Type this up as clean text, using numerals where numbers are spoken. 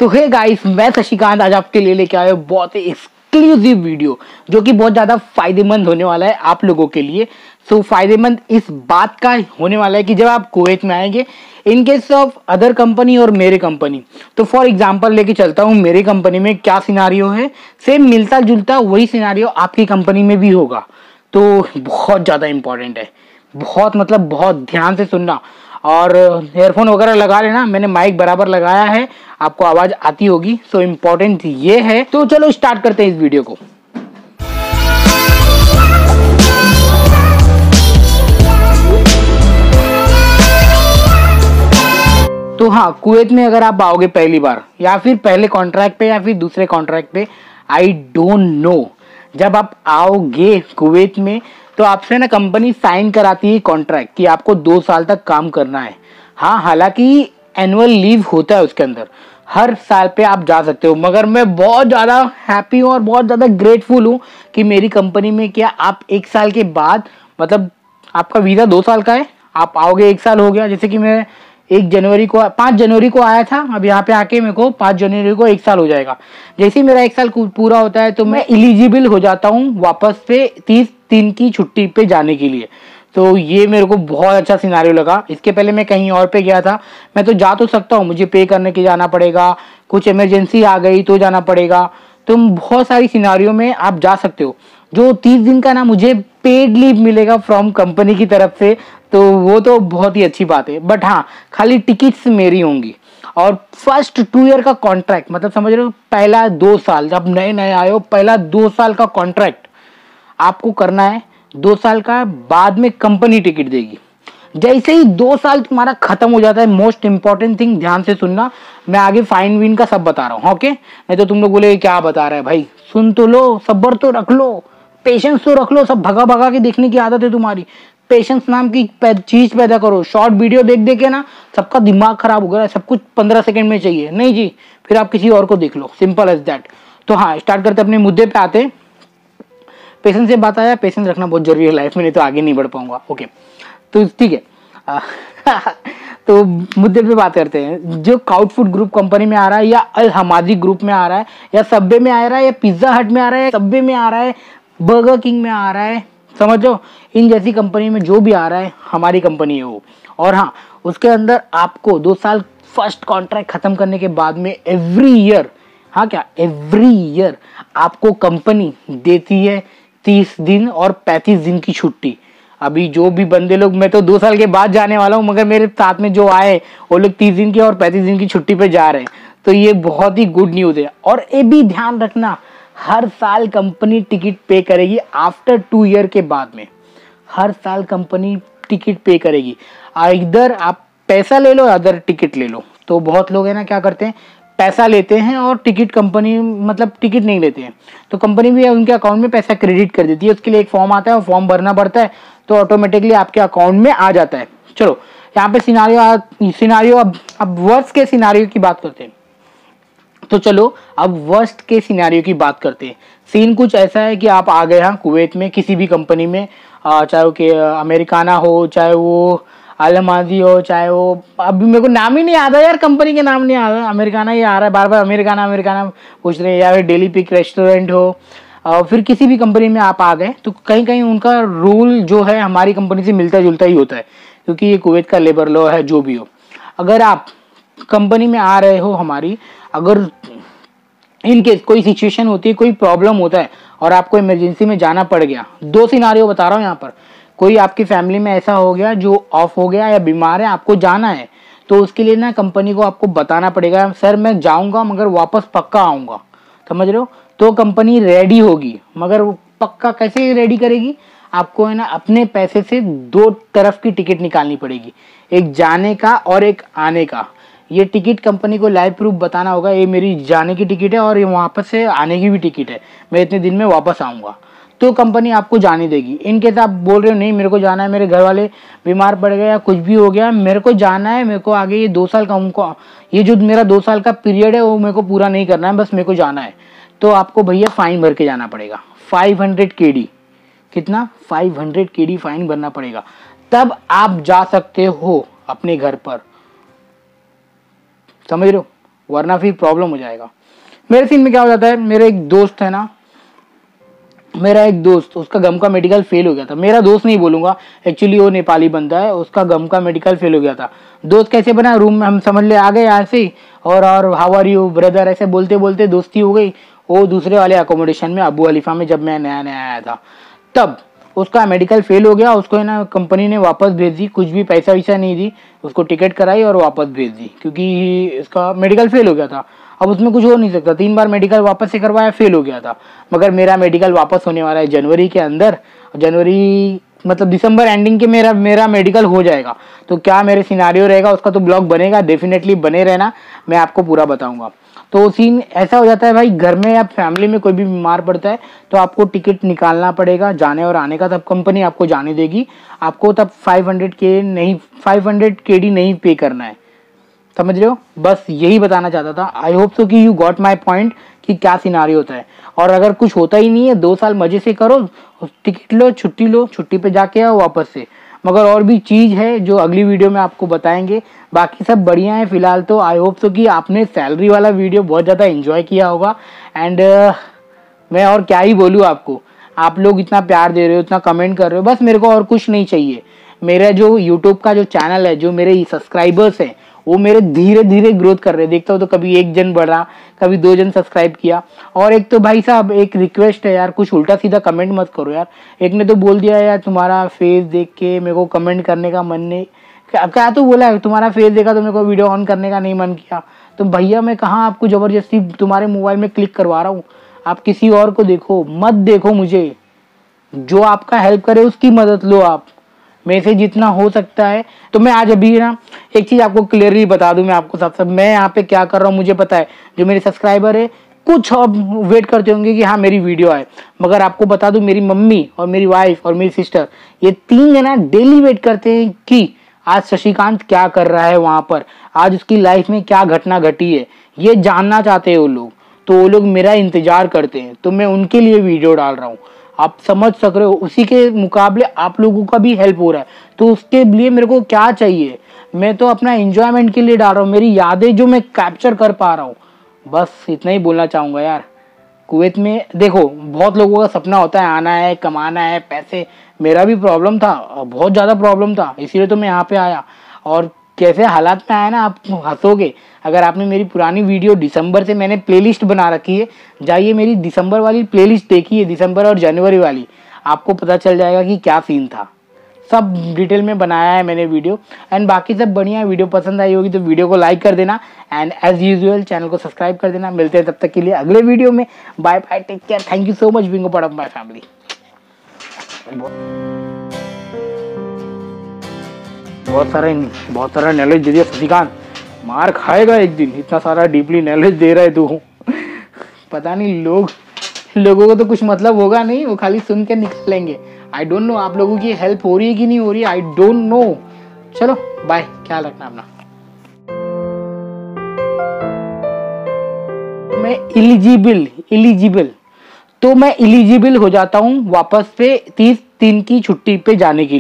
तो hey guys, मैं शशिकांत आज आपके लिए लेके आया बहुत ही एक्सक्लूसिव वीडियो जो कि बहुत ज़्यादा फायदेमंद होने वाला है आप लोगों के लिए। सो फायदेमंद इस बात का होने वाला है कि जब आप कुवैत में आएंगे in case of other company और मेरे कंपनी, तो फॉर एग्जांपल लेके चलता हूँ मेरी कंपनी में क्या सिनारियो है, सेम मिलता जुलता वही सिनारियो आपकी कंपनी में भी होगा। तो बहुत ज़्यादा इंपॉर्टेंट है, बहुत मतलब बहुत ध्यान से सुनना और एयरफोन वगैरह लगा लेना। मैंने माइक बराबर लगाया है, आपको आवाज आती होगी। सो इम्पोर्टेंट ये है। तो चलो स्टार्ट करते हैं इस वीडियो को। तो हाँ, कुवैत में अगर आप आओगे पहली बार या फिर पहले कॉन्ट्रैक्ट पे या फिर दूसरे कॉन्ट्रैक्ट पे, आई डोंट नो, जब आप आओगे कुवैत में तो आपसे ना कंपनी साइन कराती है कॉन्ट्रैक्ट कि आपको 2 साल तक काम करना है। हाँ, हालांकि एनुअल लीव होता है उसके अंदर, हर साल पे आप जा सकते हो। मगर मैं बहुत ज़्यादा हैप्पी हूँ और बहुत ज़्यादा ग्रेटफुल हूँ कि मेरी कंपनी में क्या आप 1 साल के बाद, मतलब आपका वीज़ा 2 साल का है, आप आओगे 1 साल हो गया। जैसे कि मैं 5 जनवरी को आया था, अब यहाँ पे आके मेरे को 5 जनवरी को 1 साल हो जाएगा। जैसे ही मेरा 1 साल पूरा होता है तो मैं एलिजिबल हो जाता हूँ वापस पे 30 दिन की छुट्टी पे जाने के लिए। तो ये मेरे को बहुत अच्छा सिनारियो लगा। इसके पहले मैं कहीं और पे गया था, मैं तो जा तो सकता हूँ, मुझे पे करने के जाना पड़ेगा, कुछ इमरजेंसी आ गई तो जाना पड़ेगा। तो बहुत सारी सिनारियो में आप जा सकते हो। जो 30 दिन का ना मुझे पेड लीव मिलेगा फ्रॉम कंपनी की तरफ से, तो वो तो बहुत ही अच्छी बात है। बट हाँ, खाली टिकट्स मेरी होंगी और फर्स्ट 2 ईयर का कॉन्ट्रैक्ट, मतलब समझ रहे हो, पहला 2 साल जब नए नए आए हो, पहला 2 साल का कॉन्ट्रैक्ट आपको करना है। 2 साल का बाद में कंपनी टिकट देगी। जैसे ही 2 साल तुम्हारा खत्म हो जाता है, मोस्ट इंपॉर्टेंट थिंग ध्यान से सुनना, मैं आगे फाइन विन का सब बता रहा हूँ, ओके? नहीं तो तुम लोग बोले क्या बता रहा है भाई, सुन तो लो, सब्र तो रख लो, पेशेंस तो रख लो। सब भगा भगा के देखने की आदत है तुम्हारी। पेशेंस नाम की चीज पैदा करो। शॉर्ट वीडियो देख देख के ना सबका दिमाग खराब हो गया है, सब कुछ 15 सेकंड में चाहिए। नहीं जी, फिर आप किसी और को देख लो, सिंपल एज दैट। तो हाँ, स्टार्ट करते अपने मुद्दे पे आते। पेशेंस से बात आया, पेशेंस रखना बहुत जरूरी है लाइफ में, नहीं तो आगे नहीं बढ़ पाऊंगा। ओके, तो ठीक है। तो मुद्दे पे बात करते हैं। जो काउट फूड ग्रुप कंपनी में आ रहा है, या अल हमादी ग्रुप में आ रहा है, या सबवे में आ रहा है, या पिज्जा हट में आ रहा है, सबवे में आ रहा है, बर्गर किंग में आ रहा है, समझो, इन जैसी कंपनी में जो भी आ रहा है, हमारी कंपनी है वो। और हाँ, उसके अंदर आपको 2 साल फर्स्ट कॉन्ट्रैक्ट खत्म करने के बाद में एवरी ईयर, हाँ क्या, एवरी ईयर आपको कंपनी देती है 30 दिन और 35 दिन की छुट्टी। अभी जो भी बंदे लोग, मैं तो 2 साल के बाद जाने वाला हूँ, मगर मेरे साथ में जो आए वो लोग 30 दिन की और 35 दिन की छुट्टी पे जा रहे हैं। तो ये बहुत ही गुड न्यूज़ है। और ये भी ध्यान रखना, हर साल कंपनी टिकट पे करेगी आफ्टर 2 ईयर के बाद में। हर साल कंपनी टिकट पे करेगी। इधर आप पैसा ले लो, अदर टिकट ले लो। तो बहुत लोग है ना क्या करते हैं, पैसा लेते हैं और टिकट कंपनी, मतलब टिकट नहीं लेते हैं, तो कंपनी भी उनके अकाउंट में पैसा क्रेडिट कर देती है। उसके लिए एक फॉर्म आता है, वो फॉर्म भरना पड़ता है, तो ऑटोमेटिकली आपके अकाउंट में आ जाता है। चलो यहाँ पे सिनारियो अब वर्स्ट के सिनारियो की बात करते हैं। तो चलो अब वर्स्ट के सिनेरियो की बात करते हैं। सीन कुछ ऐसा है कि आप आ गए हैं कुवैत में किसी भी कंपनी में, चाहे वो कि अमेरिकाना हो, चाहे वो अलमाजी हो, चाहे वो, अभी मेरे को नाम ही नहीं आता यार, कंपनी के नाम नहीं आ रहा, अमेरिकाना ही आ रहा है, बार बार अमेरिकाना अमेरिकाना पूछ रहे हैं, या फिर डेली पिक रेस्टोरेंट हो, फिर किसी भी कंपनी में आप आ गए, तो कहीं कहीं उनका रूल जो है हमारी कंपनी से मिलता जुलता ही होता है, क्योंकि ये कुवैत का लेबर लॉ है। जो भी हो, अगर आप कंपनी में आ रहे हो हमारी, अगर इनकेस कोई सिचुएशन होती है, कोई प्रॉब्लम होता है और आपको इमरजेंसी में जाना पड़ गया, 2 सिनारियो बता रहा हूँ यहाँ पर। कोई आपकी फैमिली में ऐसा हो गया जो ऑफ हो गया या बीमार है, आपको जाना है, तो उसके लिए ना कंपनी को आपको बताना पड़ेगा, सर मैं जाऊँगा मगर वापस पक्का आऊँगा, समझ रहे हो? तो कंपनी रेडी होगी, मगर वो पक्का कैसे रेडी करेगी, आपको है ना अपने पैसे से 2 तरफ की टिकट निकालनी पड़ेगी, एक जाने का और एक आने का। ये टिकट कंपनी को लाइव प्रूफ बताना होगा, ये मेरी जाने की टिकट है और ये वापस से आने की भी टिकट है, मैं इतने दिन में वापस आऊँगा, तो कंपनी आपको जाने देगी। इनकेस आप बोल रहे हो नहीं मेरे को जाना है, मेरे घर वाले बीमार पड़ गए या कुछ भी हो गया, मेरे को जाना है, मेरे को आगे ये 2 साल का, उनको ये जो मेरा 2 साल का पीरियड है वो मेरे को पूरा नहीं करना है, बस मेरे को जाना है, तो आपको भैया फाइन भर के जाना पड़ेगा। 500 KD, कितना, 500 KD फाइन भरना पड़ेगा, तब आप जा सकते हो अपने घर पर, समझ रहे हो? वरना फिर प्रॉब्लम हो जाएगा। मेरे सीन में क्या हो जाता है, मेरा एक दोस्त है ना, मेरा एक दोस्त, उसका गम का मेडिकल फेल हो गया था। मेरा दोस्त नहीं बोलूंगा, एक्चुअली वो नेपाली बंदा है, उसका गम का मेडिकल फेल हो गया था। दोस्त कैसे बना, रूम में हम समझ ले आ गए ऐसे ही, और हाउ आर यू ब्रदर ऐसे बोलते बोलते दोस्ती हो गई। वो दूसरे वाले अकोमोडेशन में अबू हलीफा में जब मैं नया नया आया था, तब उसका मेडिकल फेल हो गया। उसको है ना कंपनी ने वापस भेज दी, कुछ भी पैसा वैसा नहीं दी, उसको टिकट कराई और वापस भेज दी, क्योंकि इसका मेडिकल फेल हो गया था। अब उसमें कुछ हो नहीं सकता, 3 बार मेडिकल वापस से करवाया, फेल हो गया था। मगर मेरा मेडिकल वापस होने वाला है जनवरी के अंदर, जनवरी मतलब दिसंबर एंडिंग के मेरा मेडिकल हो जाएगा। तो क्या मेरे सिनारियो रहेगा उसका तो ब्लॉग बनेगा, डेफिनेटली बने रहना, मैं आपको पूरा बताऊंगा। तो सीन ऐसा हो जाता है भाई, घर में या फैमिली में कोई भी बीमार पड़ता है तो आपको टिकट निकालना पड़ेगा जाने और आने का, तब कंपनी आपको जाने देगी। आपको तब 500 KD नहीं पे करना है, समझ रहे हो। बस यही बताना चाहता था। आई होप सो कि यू गॉट माई पॉइंट कि क्या सिनारियो होता है। और अगर कुछ होता ही नहीं है, 2 साल मजे से करो, टिकट लो, छुट्टी पे जाके आओ वापस से। मगर और भी चीज है जो अगली वीडियो में आपको बताएंगे। बाकी सब बढ़िया है फिलहाल तो। आई होप सो कि आपने सैलरी वाला वीडियो बहुत ज़्यादा एंजॉय किया होगा। एंड मैं और क्या ही बोलूँ आपको, आप लोग इतना प्यार दे रहे हो, इतना कमेंट कर रहे हो, बस मेरे को और कुछ नहीं चाहिए। मेरा जो यूट्यूब का जो चैनल है, जो मेरे सब्सक्राइबर्स हैं, वो मेरे धीरे धीरे ग्रोथ कर रहे हैं। देखता हूँ तो कभी 1 जन बढ़ा, कभी 2 जन सब्सक्राइब किया। और एक तो भाई साहब एक रिक्वेस्ट है यार, कुछ उल्टा सीधा कमेंट मत करो यार। एक ने तो बोल दिया यार तुम्हारा फेस देख के मेरे को कमेंट करने का मन नहीं, क्या तो बोला है, तुम्हारा फेस देखा तो मेरे को वीडियो ऑन करने का नहीं मन किया। तो भैया मैं कहाँ आपको जबरदस्ती तुम्हारे मोबाइल में क्लिक करवा रहा हूँ, आप किसी और को देखो, मत देखो मुझे। जो आपका हेल्प करे उसकी मदद लो आप, मेरे से जितना हो सकता है। तो मैं आज अभी ना एक चीज आपको क्लियरली बता दूं, मैं आपको सब मैं यहाँ पे क्या कर रहा हूँ मुझे पता है। जो मेरे सब्सक्राइबर है कुछ अब वेट करते होंगे कि हाँ मेरी वीडियो आए, मगर आपको बता दूं मेरी मम्मी और मेरी वाइफ और मेरी सिस्टर, ये 3 जना डेली वेट करते हैं कि आज शशिकांत क्या कर रहा है वहां पर, आज उसकी लाइफ में क्या घटना घटी है, ये जानना चाहते हैं वो लोग। तो वो लोग मेरा इंतजार करते हैं, तो मैं उनके लिए वीडियो डाल रहा हूँ। आप समझ सक रहे हो, उसी के मुकाबले आप लोगों का भी हेल्प हो रहा है। तो उसके लिए मेरे को क्या चाहिए, मैं तो अपना एंजॉयमेंट के लिए डाल रहा हूँ, मेरी यादें जो मैं कैप्चर कर पा रहा हूँ। बस इतना ही बोलना चाहूँगा यार। कुवैत में देखो बहुत लोगों का सपना होता है आना है, कमाना है, पैसे। मेरा भी प्रॉब्लम था, बहुत ज़्यादा प्रॉब्लम था, इसीलिए तो मैं यहाँ पे आया। और कैसे हालात में आया ना, आप हंसोगे। अगर आपने मेरी पुरानी वीडियो दिसंबर से मैंने प्लेलिस्ट बना रखी है, जाइए मेरी दिसंबर वाली प्लेलिस्ट देखिए, दिसंबर और जनवरी वाली, आपको पता चल जाएगा कि क्या सीन था। सब डिटेल में बनाया है मैंने वीडियो। एंड बाकी सब बढ़िया है। वीडियो पसंद आई होगी तो वीडियो को लाइक कर देना, एंड एज यूजुअल चैनल को सब्सक्राइब कर देना। मिलते हैं तब तक के लिए अगले वीडियो में। Bye bye, take care, thank you so much being a part of my family. बहुत सारा नॉलेज दे दिया शशिकांत, मार खाएगा एक दिन, इतना सारा डीपली नॉलेज दे रहा है तू। पता नहीं लोगों को तो कुछ मतलब होगा नहीं, वो खाली सुन के निकलेंगे। आई डोंट नो आप लोगों की हेल्प हो रही है कि नहीं हो रही है, आई डोंट नो। चलो बाय, ख्याल रखना अपना। मैं इलिजिबल तो मैं इलिजिबल हो जाता हूँ वापस पे 30 दिन की छुट्टी पे जाने के लिए।